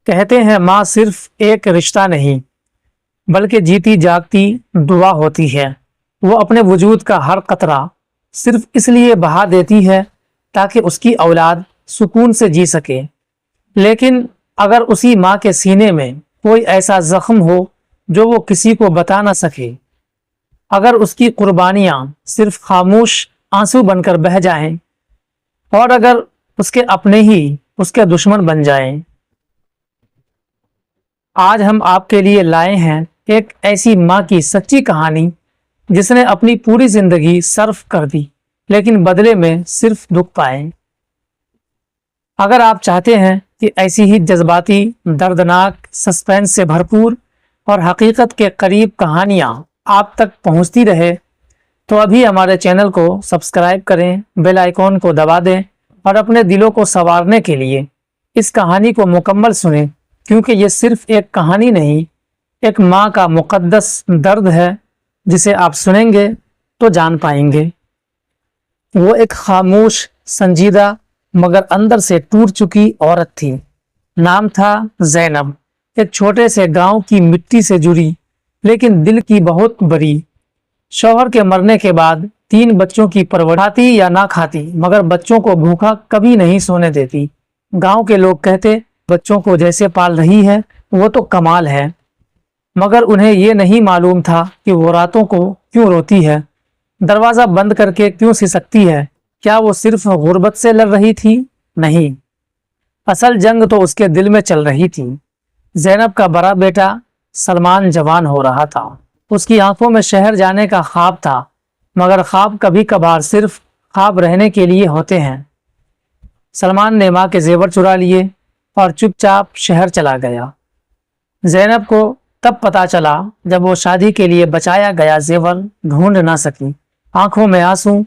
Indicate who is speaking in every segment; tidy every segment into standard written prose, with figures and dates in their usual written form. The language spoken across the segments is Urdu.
Speaker 1: کہتے ہیں ماں صرف ایک رشتہ نہیں بلکہ جیتی جاگتی دعا ہوتی ہے۔ وہ اپنے وجود کا ہر قطرہ صرف اس لیے بہا دیتی ہے تاکہ اس کی اولاد سکون سے جی سکے۔ لیکن اگر اسی ماں کے سینے میں کوئی ایسا زخم ہو جو وہ کسی کو بتا نہ سکے، اگر اس کی قربانیاں صرف خاموش آنسو بن کر بہہ جائیں، اور اگر اس کے اپنے ہی اس کے دشمن بن جائیں۔ آج ہم آپ کے لیے لائے ہیں ایک ایسی ماں کی سچی کہانی جس نے اپنی پوری زندگی صرف کر دی لیکن بدلے میں صرف دکھ پائے۔ اگر آپ چاہتے ہیں کہ ایسی ہی جذباتی، دردناک، سسپینس سے بھرپور اور حقیقت کے قریب کہانیاں آپ تک پہنچتی رہے تو ابھی ہمارے چینل کو سبسکرائب کریں، بیل آئیکن کو دبا دیں اور اپنے دلوں کو سنوارنے کے لیے اس کہانی کو مکمل سنیں، کیونکہ یہ صرف ایک کہانی نہیں، ایک ماں کا مقدس درد ہے جسے آپ سنیں گے تو جان پائیں گے۔ وہ ایک خاموش، سنجیدہ مگر اندر سے ٹوٹ چکی عورت تھی۔ نام تھا زینب، ایک چھوٹے سے گاؤں کی مٹی سے جڑی لیکن دل کی بہت بڑی۔ شوہر کے مرنے کے بعد 3 بچوں کی پرورش، کھاتی یا نہ کھاتی مگر بچوں کو بھوکا کبھی نہیں سونے دیتی۔ گاؤں کے لوگ کہتے بچوں کو جیسے پال رہی ہے وہ تو کمال ہے، مگر انہیں یہ نہیں معلوم تھا کہ وہ راتوں کو کیوں روتی ہے، دروازہ بند کر کے کیوں سسکتی ہے۔ کیا وہ صرف غربت سے لڑ رہی تھی؟ نہیں، اصل جنگ تو اس کے دل میں چل رہی تھی۔ زینب کا بڑا بیٹا سلمان جوان ہو رہا تھا۔ اس کی آنکھوں میں شہر جانے کا خواب تھا، مگر خواب کبھی کبھار صرف خواب رہنے کے لیے ہوتے ہیں۔ سلمان نے ماں کے زیور چرا لیے اور چپ چاپ شہر چلا گیا۔ زینب کو تب پتا چلا جب وہ شادی کے لیے بچایا گیا زیور ڈھونڈ نہ سکی۔ آنکھوں میں آنسو،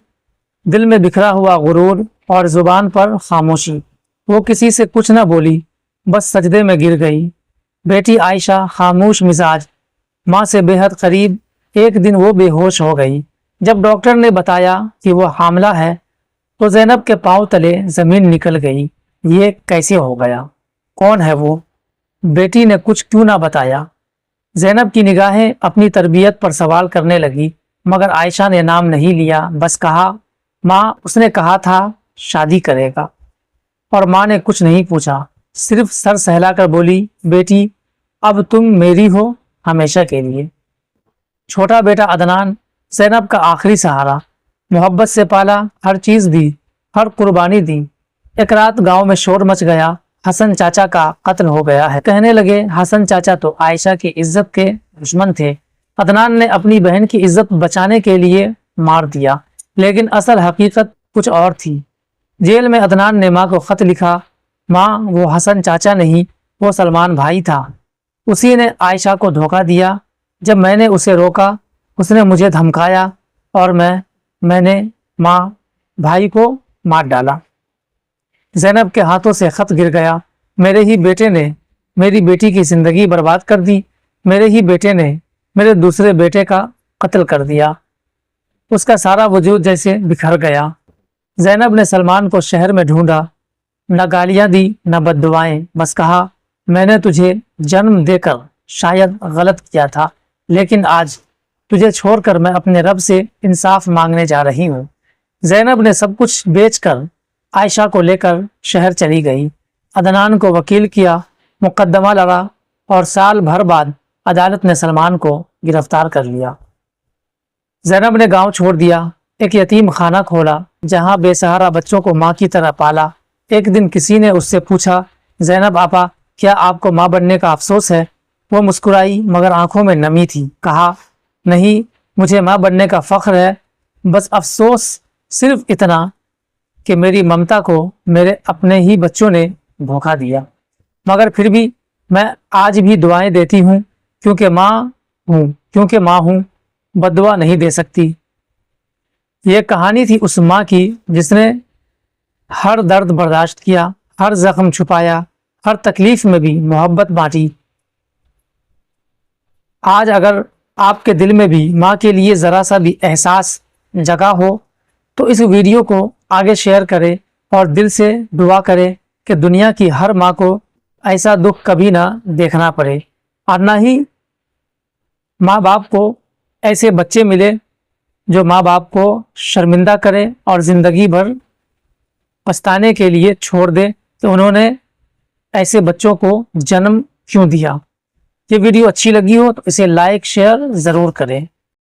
Speaker 1: دل میں بکھرا ہوا غرور اور زبان پر خاموشی۔ وہ کسی سے کچھ نہ بولی، بس سجدے میں گر گئی۔ بیٹی عائشہ خاموش مزاج، ماں سے بے حد قریب۔ ایک دن وہ بے ہوش ہو گئی۔ جب ڈاکٹر نے بتایا کہ وہ حاملہ ہے تو زینب کے پاؤں تلے زمین نکل گئی۔ یہ کیسے ہو گیا؟ کون ہے وہ؟ بیٹی نے کچھ کیوں نہ بتایا؟ زینب کی نگاہیں اپنی تربیت پر سوال کرنے لگی، مگر عائشہ نے نام نہیں لیا، بس کہا ماں اس نے کہا تھا شادی کرے گا۔ اور ماں نے کچھ نہیں پوچھا، صرف سر سہلا کر بولی بیٹی اب تم میری ہو ہمیشہ کے لیے۔ چھوٹا بیٹا عدنان زینب کا آخری سہارا، محبت سے پالا، ہر چیز دی، ہر قربانی دی۔ ایک رات گاؤں میں شور مچ گیا، حسن چاچا کا قتل ہو گیا ہے۔ کہنے لگے حسن چاچا تو عائشہ کی عزت کے دشمن تھے، عدنان نے اپنی بہن کی عزت بچانے کے لیے مار دیا، لیکن اصل حقیقت کچھ اور تھی۔ جیل میں عدنان نے ماں کو خط لکھا، ماں وہ حسن چاچا نہیں، وہ سلمان بھائی تھا، اسی نے عائشہ کو دھوکہ دیا۔ جب میں نے اسے روکا اس نے مجھے دھمکایا اور میں نے ماں بھائی کو مار ڈالا۔ زینب کے ہاتھوں سے خط گر گیا۔ میرے ہی بیٹے نے میری بیٹی کی زندگی برباد کر دی، میرے ہی بیٹے نے میرے دوسرے بیٹے کا قتل کر دیا۔ اس کا سارا وجود جیسے بکھر گیا۔ زینب نے سلمان کو شہر میں ڈھونڈا، نہ گالیاں دی نہ بد دعائیں، بس کہا میں نے تجھے جنم دے کر شاید غلط کیا تھا، لیکن آج تجھے چھوڑ کر میں اپنے رب سے انصاف مانگنے جا رہی ہوں۔ زینب نے سب کچھ بیچ کر عائشہ کو لے کر شہر چلی گئی، عدنان کو وکیل کیا، مقدمہ لڑا اور سال بھر بعد عدالت نے سلمان کو گرفتار کر لیا۔ زینب نے گاؤں چھوڑ دیا، ایک یتیم خانہ کھولا جہاں بے سہارا بچوں کو ماں کی طرح پالا۔ ایک دن کسی نے اس سے پوچھا زینب آپا کیا آپ کو ماں بننے کا افسوس ہے؟ وہ مسکرائی مگر آنکھوں میں نمی تھی۔ کہا نہیں، مجھے ماں بننے کا فخر ہے، بس افسوس صرف اتنا کہ میری ممتا کو میرے اپنے ہی بچوں نے دھوکہ دیا، مگر پھر بھی میں آج بھی دعائیں دیتی ہوں کیونکہ ماں ہوں، بد دعا نہیں دے سکتی۔ یہ کہانی تھی اس ماں کی جس نے ہر درد برداشت کیا، ہر زخم چھپایا، ہر تکلیف میں بھی محبت بانٹی۔ آج اگر آپ کے دل میں بھی ماں کے لیے ذرا سا بھی احساس جگا ہو تو اس ویڈیو کو آگے شیئر کرے اور دل سے دعا کرے کہ دنیا کی ہر ماں کو ایسا دکھ کبھی نہ دیکھنا پڑے اور نہ ہی ماں باپ کو ایسے بچے ملے جو ماں باپ کو شرمندہ کرے اور زندگی بھر پچھتانے کے لیے چھوڑ دے کہ انہوں نے ایسے بچوں کو جنم کیوں دیا۔ یہ ویڈیو اچھی لگی ہو تو اسے لائک شیئر ضرور کریں۔